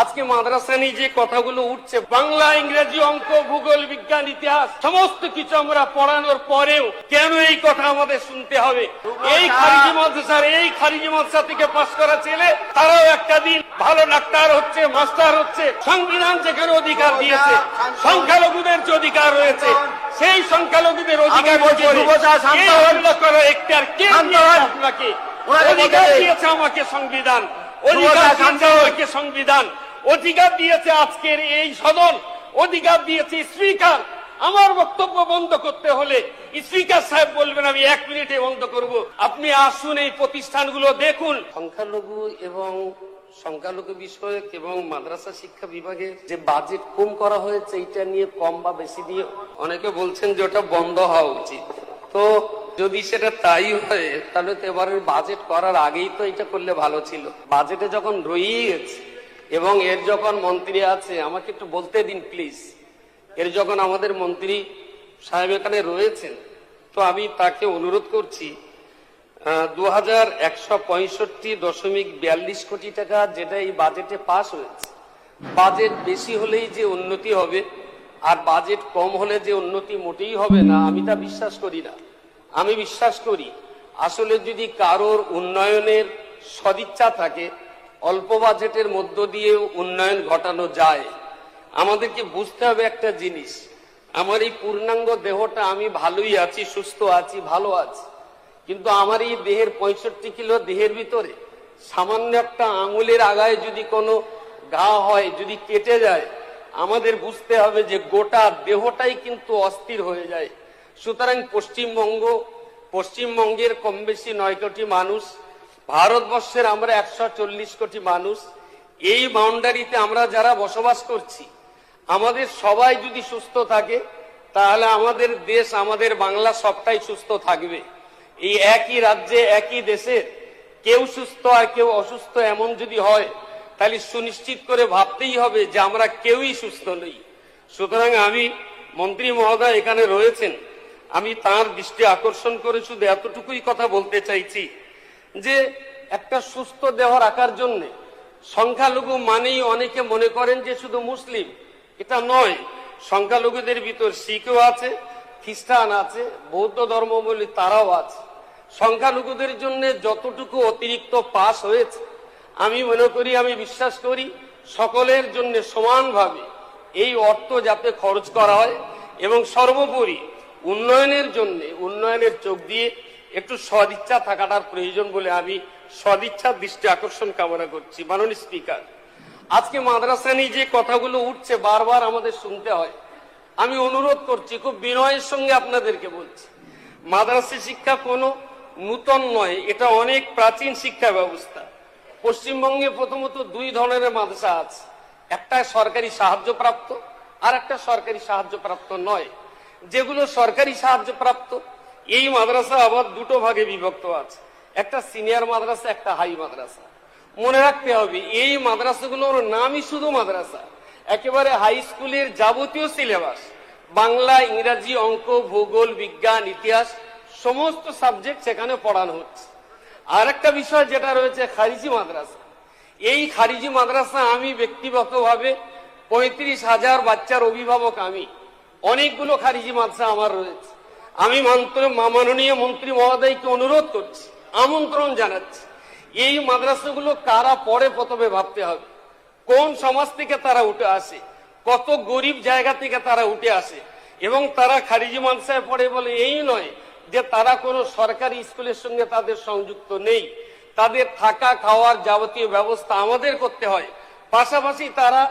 আজকে মাদ্রাসা নিয়ে যে কথাগুলো উঠছে, বাংলা, ইংরেজি, অঙ্ক, ভূগোল, বিজ্ঞান, ইতিহাস সমস্ত কিছু আমরা পড়ানোর পরেও কেন এই কথা আমাদের শুনতে হবে? এই খারিজি মাদ্রাসা থেকে পাশ করা ছেলে তারাও একটা দিন ভালো ডাক্তার হচ্ছে, মাস্টার হচ্ছে। সংবিধান যেখানে অধিকার দিয়েছে, সংখ্যালঘুদের যে অধিকার রয়েছে, সেই সংখ্যালঘুদের অধিকার করার এখতিয়ার কে দিয়েছে আপনাকে? অধিকার দিয়েছে আমাকে সংবিধান, অধিকার দিয়েছে আজকের এই সদন, অধিকার দিয়েছে স্পিকার। আমার বক্তব্য বন্ধ করতে হলে স্পিকার সাহেব বলবেন আমি 1 মিনিটে বন্ধ করব। আপনি আসুন, এই প্রতিষ্ঠানগুলো দেখুন। সংখ্যালঘু বিষয়ক এবং মাদ্রাসা শিক্ষা বিভাগে যে বাজেট কম করা হয়েছে, এটা নিয়ে কম বা বেশি দিয়ে অনেকে বলছেন যে ওটা বন্ধ হওয়া উচিত। তো যদি সেটা তাই হয়, তাহলে তো এবারের বাজেট করার আগেই তো এটা করলে ভালো ছিল। বাজেটে যখন রয়েই গেছে এবং এর যখন মন্ত্রী আছে, আমাকে একটু বলতে দিন প্লিজ, এর যখন আমাদের মন্ত্রী সাহেব এখানে রয়েছেন, তো আমি তাকে অনুরোধ করছি 2165.42 কোটি টাকা যেটা এই বাজেটে পাস হয়েছে, বাজেট বেশি হলেই যে উন্নতি হবে আর বাজেট কম হলে যে উন্নতি মোটেই হবে না, আমি তা বিশ্বাস করি না। আমি বিশ্বাস করি আসলে যদি কারোর উন্নয়নের সদিচ্ছা থাকে, অল্প বাজেটের মধ্য দিয়ে উন্নয়ন ঘটানো যায়। আমাদেরকে বুঝতে হবে একটা জিনিস, আমার এই পূর্ণাঙ্গ দেহটা, আমি ভালোই আছি, সুস্থ আছি, ভালো আছি, কিন্তু আমার এই দেহের 65 কিলো দেহের ভিতরে সামান্য একটা আঙুলের আগায় যদি কোনো ঘা হয়, যদি কেটে যায়, আমাদের বুঝতে হবে যে গোটা দেহটাই কিন্তু অস্থির হয়ে যায়। সুতরাং পশ্চিমবঙ্গের কম বেশি 9 কোটি মানুষ, ভারতবর্ষের আমরা 140 কোটি মানুষ, এই বাউন্ডারিতে আমরা যারা বসবাস করছি, আমাদের সবাই যদি সুস্থ থাকে, তাহলে আমাদের দেশ, আমাদের বাংলা সবটাই সুস্থ থাকবে। এই একই রাজ্যে, একই দেশে কেউ সুস্থ আর কেউ অসুস্থ এমন যদি হয়, তাহলে সুনিশ্চিত করে ভাবতেই হবে যে আমরা কেউই সুস্থ নই। সুতরাং আমি, মন্ত্রী মহোদয় এখানে রয়েছেন, আমি তার দৃষ্টি আকর্ষণ করে শুধু এতটুকুই কথা বলতে চাইছি যে একটা সুস্থ দেহ রাখার জন্য সংখ্যালঘু মানেই অনেকে মনে করেন যে শুধু মুসলিম, এটা নয়। সংখ্যালঘুদের ভিতর শিখও আছে, খ্রিস্টান আছে, বৌদ্ধ ধর্মাবলম্বী তারাও আছে। সংখ্যালঘুদের জন্য যতটুকু অতিরিক্ত পাস হয়েছে, আমি মনে করি, আমি বিশ্বাস করি সকলের জন্য সমানভাবে এই অর্থ যাতে খরচ করা হয় এবং সর্বোপরি উন্নয়নের জন্য, উন্নয়নের চোখ দিয়ে একটু সদিচ্ছা থাকাটার প্রয়োজন বলে আমি সদিচ্ছার দৃষ্টি আকর্ষণ কামনা করছি। মাননীয় স্পিকার, আজকে মাদ্রাসা নিয়ে যে কথাগুলো উঠছে বারবার আমাদের শুনতে হয়, আমি অনুরোধ করছি, খুব বিনয়ের সঙ্গে আপনাদেরকে বলছি, মাদ্রাসা শিক্ষা কোনো নূতন নয়, এটা অনেক প্রাচীন শিক্ষা ব্যবস্থা। পশ্চিমবঙ্গে প্রথমত 2 ধরনের মাদ্রাসা আছে, একটা সরকারি সাহায্যপ্রাপ্ত আর একটা সরকারি সাহায্যপ্রাপ্ত নয়। যেগুলো সরকারি সাহায্যপ্রাপ্ত, এই মাদ্রাসা আবার 2 ভাগে বিভক্ত আছে, একটা সিনিয়র মাদ্রাসা, একটা হাই মাদ্রাসা। মনে রাখতে হবে এই মাদ্রাসাগুলোর নামই শুধু মাদ্রাসা, একেবারে হাই স্কুলের যাবতীয় সিলেবাস, বাংলা, ইংরেজি, অঙ্ক, ভূগোল, বিজ্ঞান, ইতিহাস সমস্ত সাবজেক্ট সেখানে পড়ানো হচ্ছে। আর একটা বিষয় যেটা রয়েছে খারিজি মাদ্রাসা, এই খারিজি মাদ্রাসা আমি ব্যক্তিগতভাবে 35,000 বাচ্চার অভিভাবক, আমি অনেকগুলো খারিজি মাদ্রাসা আমার রয়েছে। আমি মাননীয় মন্ত্রী মহোদয়কে অনুরোধ করছি, আমন্ত্রণ জানাচ্ছি, এই মাদ্রাসাগুলো কারা পড়ে প্রথমে ভাবতে হবে, কোন সমাজ থেকে তারা উঠে আসে, কত গরিব জায়গা থেকে তারা উঠে আসে, এবং তারা খারিজি মাদ্রাসায় পড়ে বলে এই নয় যে তারা কোনো সরকারি স্কুলের সঙ্গে তাদের সংযুক্ত নেই, তাদের থাকা খাওয়ার যাবতীয় ব্যবস্থা আমাদের করতে হয়। পাশাপাশি তারা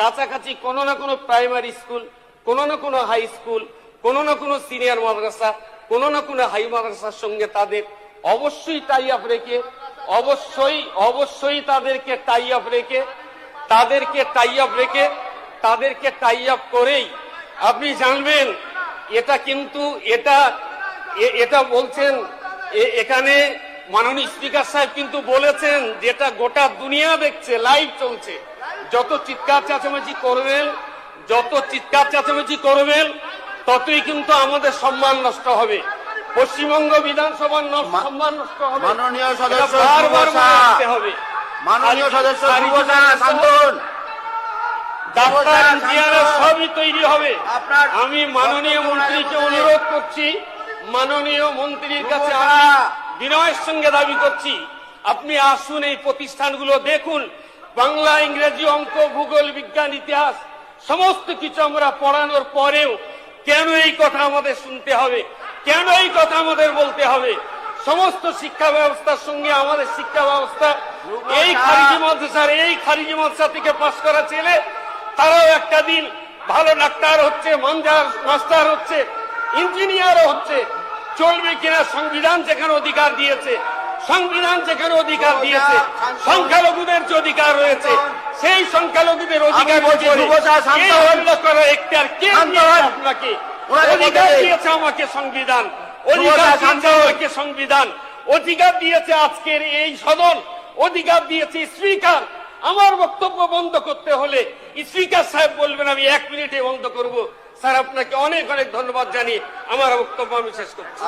কাছাকাছি কোনো না কোনো প্রাইমারি স্কুল, কোনো না কোনো হাই স্কুল, কোনো না কোনো সিনিয়র মাদ্রাসা, কোনো না কোনো হাই মাদ্রাসার সঙ্গে তাদের অবশ্যই টাই আপ রেখে, অবশ্যই তাদেরকে টাই আপ করেই আপনি জানবেন। এটা কিন্তু এটা বলছেন এখানে মাননীয় স্পিকার সাহেব কিন্তু বলেছেন যেটা গোটা দুনিয়া দেখছে, লাইভ চলছে। যত চিৎকার চেঁচামেচি করবেন ততই কিন্তু আমাদের সম্মান নষ্ট হবে, পশ্চিমবঙ্গ বিধানসভার সম্মান নষ্ট হবে। মাননীয় সদস্য বারবার বলতে হবে, মাননীয় সদস্য ডাক্তার ইঞ্জিনিয়ার সবই তৈরি হবে। আমি মাননীয় মন্ত্রীকে অনুরোধ করছি, মাননীয় মন্ত্রীর কাছে আমি বিনয়ের সঙ্গে দাবি করছি, আপনি আসুন এই প্রতিষ্ঠানগুলো দেখুন। বাংলা, ইংরেজি, অঙ্ক, ভূগোল, বিজ্ঞান, ইতিহাস সমস্ত কিছু আমরা পড়ানোর পরেও কেন এই কথা আমাদের শুনতে হবে, কেন এই কথা আমাদের বলতে হবে? সমস্ত শিক্ষা ব্যবস্থার সঙ্গে আমাদের শিক্ষা ব্যবস্থা, এই খারিজি মাদ্রাসা থেকে পাশ করা ছেলে তারাও একটা দিন ভালো ডাক্তার হচ্ছে, মাস্টার হচ্ছে, ইঞ্জিনিয়ারও হচ্ছে। চলবে কিনা? সংবিধান যেখানে অধিকার দিয়েছে, সংখ্যালঘুদের যে অধিকার রয়েছে, সেই সংখ্যালঘুদের অধিকার করার এখতিয়ার কে দিয়েছে আপনাকে? অধিকার দিয়েছে আমাকে সংবিধান, অধিকার দিয়েছে আজকের এই সদন, অধিকার দিয়েছে স্পিকার। আমার বক্তব্য বন্ধ করতে হলে স্পিকার সাহেব বলবেন আমি 1 মিনিটে বন্ধ করব। স্যার, আপনাকে অনেক অনেক ধন্যবাদ জানিয়ে আমার বক্তব্য আমি শেষ করছি।